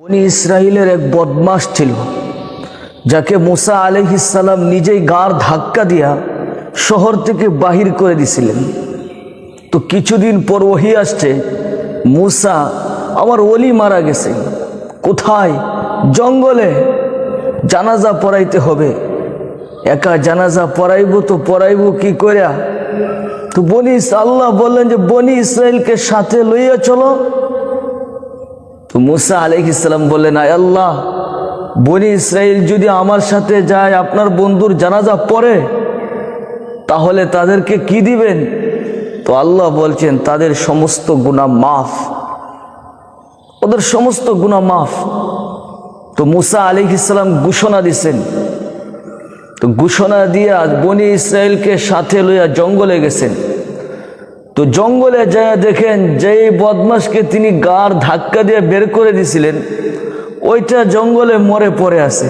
বনি ইসরাইলের এক বদমাশ ছিল, যাকে মুসা আলাইহিস সালাম নিজেই গাড় ধাক্কা দিয়া শহর থেকে বাহির করে দিছিলেন। তো কিছুদিন পর ওহী আসছে, মুসা আমার ওলি মারা গেছে। কোথায়? জঙ্গলে। জানাজা পড়াইতে হবে। একা জানাজা পড়াইব তো পড়াইব কি করিয়া? তো আল্লাহ বললেন যে বনি ইসরাইলকে সাথে লইয়া চলো। তো মুসা আলাইহিস সালাম বললেন, আয় আল্লাহ, বনি ইসরাইল যদি আমার সাথে যায়, আপনার বন্ধুর জানাজা পড়ে, তাহলে তাদেরকে কি দিবেন? তো আল্লাহ বলছেন তাদের সমস্ত গুনাহ মাফ, ওদের সমস্ত গুনাহ মাফ। তো মুসা আলাইহিস সালাম ঘোষণা দিছেন। তো ঘোষণা দিয়া বনি ইসরাইলকে সাথে লইয়া জঙ্গলে গেছেন। তো জঙ্গলে যায় দেখেন যে বদমাশকে তিনি গাড় ধাক্কা দিয়ে বের করে দিছিলেন, ওইটা জঙ্গলে মরে পড়ে আছে।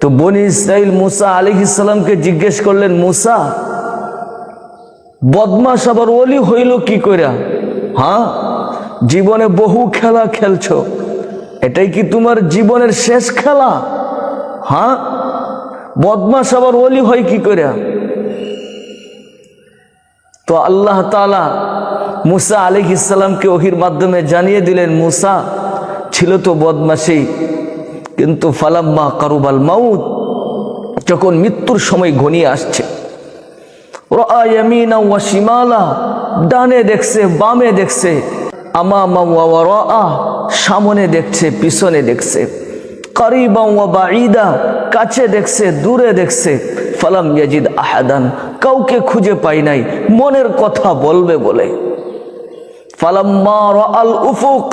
তো বনি ইসরাইল মুসা আলাইহিস সালামকে জিজ্ঞেস করলেন, মুসা, বদমাশ আবার ওলি হইল কি কইরা? হ্যাঁ, জীবনে বহু খেলা খেলছো, এটাই কি তোমার জীবনের শেষ খেলা? হ্যাঁ, বদমাশ আবার ওলি হয় কি কইরা? তো আল্লাহ তাআলা মুসা আলাইহিস সালামকে ওহীর মাধ্যমে জানিয়ে দিলেন, মুসা ছিল তো বদমাশি, কিন্তু ফালাম্মা কারুবাল মাউত, যখন মৃত্যুর সময় ঘনিয়ে আসছে, রাআ ইয়ামিনা ওয়া শিমালা, ডানে দেখছে বামে দেখছে, আমামা ওয়া ওয়ারাআ, সামনে দেখছে পিছনে দেখছে, কারিবা ওয়া বাঈদা, কাছে দেখছে দূরে দেখছে, ফালাম ইয়াজিদ আহাদান, কাউকে খুঁজে পাই নাই মনের কথা বলবে বলে। ফালাম্মা রাআল উফুক,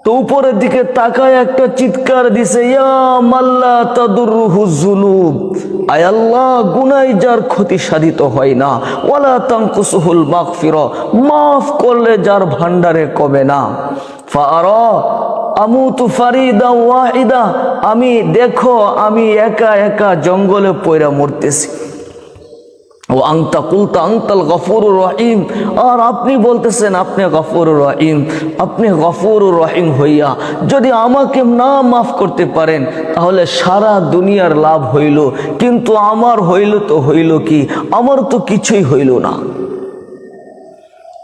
তো উপরের দিকে তাকায় একটা চিৎকার দিছে, ইয়া মাল্লা তাদুররুহু যুনুব, আয় আল্লাহ, গুনাহ যার ক্ষতি সাধিত হয় না, ওয়ালা তানকুসুহুল মাগফিরা, মাফ করলে যার ভান্ডারে কমে না। ফাআরা আমুতু ফারিদা ওয়াহিদা, আমি দেখো আমি একা একা জঙ্গলে পয়রা মরতেছি। ও আনতা কুলতা আনতাল গফুরুর রহিম, আর আপনি বলতেছেন আপনি গফুরুর রহিম। আপনি গফুরুর রহিম হইয়া যদি আমাকে না মাফ করতে পারেন, তাহলে সারা দুনিয়ার লাভ হইল, কিন্তু আমার হইল তো হইল কি? আমার তো কিছুই হইল না।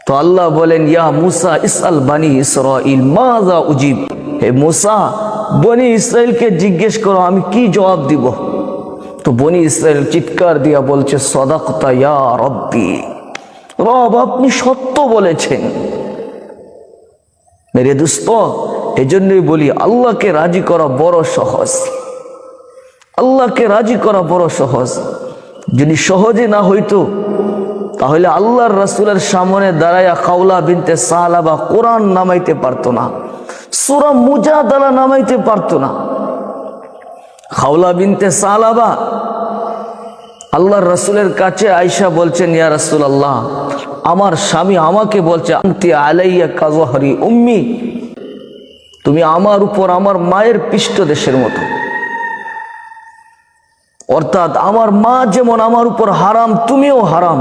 তো আল্লাহ বলেন, ইয়া মুসা ইসআল বানি ইসরাইল মাযা উজিব, হে মুসা, বনি ইসরাইলকে জিজ্ঞেস করো আমি কি জবাব দিব। তো বনি ইসরাইল চিৎকার দিয়া বলছে, সাদাকতা ইয়া রব্বি, রব আপনি সত্য বলেছেন। মেরে দোস্ত, এজন্যই বলি আল্লাহকে রাজি করা বড় সহজ, আল্লাহকে রাজি করা বড় সহজ। যদি সহজে না হইতো, তাহলে আল্লাহর রাসূলের সামনে দাঁড়ায়া খাওলা বিনতে সালাবা কোরআন নামাইতে পারতো না, সূরা মুজাদালা নামাইতে পারতো না। খাওলা বিনতে সালাবা আল্লাহর রাসূলের কাছে আয়েশা বলছেন, ইয়া রাসূলুল্লাহ, আমার স্বামী আমাকে বলছে, আনতি আলাইয়া কাযহরি উম্মি, তুমি আমার উপর আমার মায়ের পৃষ্ঠদেশের মতো, অর্থাৎ আমার মা যেমন আমার উপর হারাম, তুমিও হারাম।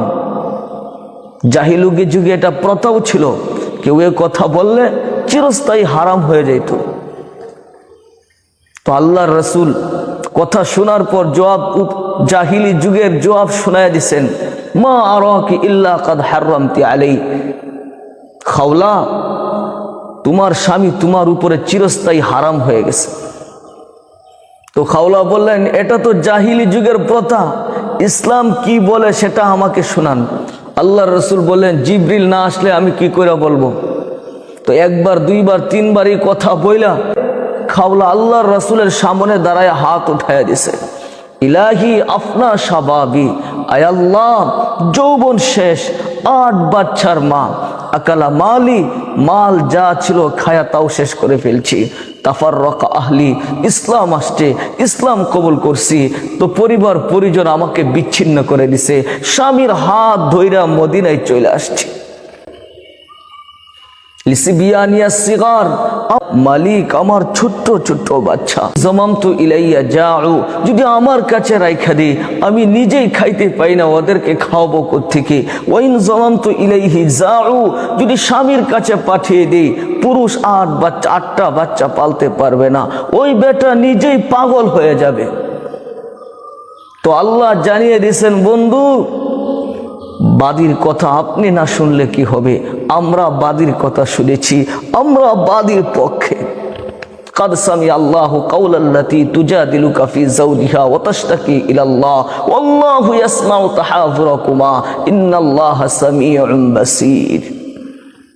জাহিলুগে যুগে এটা প্রথাও ছিল, কেউ এ কথা বললে চিরস্থায়ী হারাম হয়ে যেত। তো আল্লাহর রাসূল কথা শোনার পর জবাব, জাহিলি যুগের জবাব শোনায়া দিছেন, মা আরাকি ইল্লা কাদ হারামতি আলাই, খাওলা, তোমার স্বামী তোমার উপরে চিরস্থায়ী হারাম হয়ে গেছে। তো খাওলা বললেন, এটা তো জাহিলি যুগের প্রথা, ইসলাম কি বলে সেটা আমাকে শোনান। আল্লাহর রাসূল বললেন, জিবরিল না আসলে আমি কি করে বলবো? তো একবার দুইবার তিনবার এই কথা বইলা খাওলা আল্লাহর রাসূলের সামনে দাঁড়ায় হাত উঠায়া দিছে, ইলাহি আফনা শাবাবি, আয় আল্লাহ, যৌবন শেষ, 8 বাচ্চার মা, আকালা মালি, মাল যা ছিল খায়া তাও শেষ করে ফেলছি, তাফাররাকা আহলি, ইসলাম আসছে, ইসলাম কবুল করছি, তো পরিবার পরিজন আমাকে বিচ্ছিন্ন করে দিছে, স্বামীর হাত ধইরা মদিনায় চলে আসছি। লিসিবিয়ানিয়া সিগার, মালিক আমার ছোট্ট ছোট্ট বাচ্চা, জামামতু ইলাইয়া যাউ, যদি আমার কাছে রাইখা দিই আমি নিজেই খাইতে পাই না, ওদেরকে খাওয়াবো কোত্থেকে? ওয়াইন জামামতু ইলাইহি যাউ, যদি স্বামীর কাছে পাঠিয়ে দিই, পুরুষ 8টা বাচ্চা পালতে পারবে না, ওই বেটা নিজেই পাগল হয়ে যাবে। তো আল্লাহ জানিয়ে দিয়েছেন, বন্ধু বাদীর কথা আপনি না শুনলে কি হবে? আমরা বাদীর কথা শুনেছি, আমরা বাদীর পক্ষে। قد سمع الله قول التي تجادلك في زوجها وتشتكي إلى الله والله يسمع تحاوركما إن الله سميع بصير।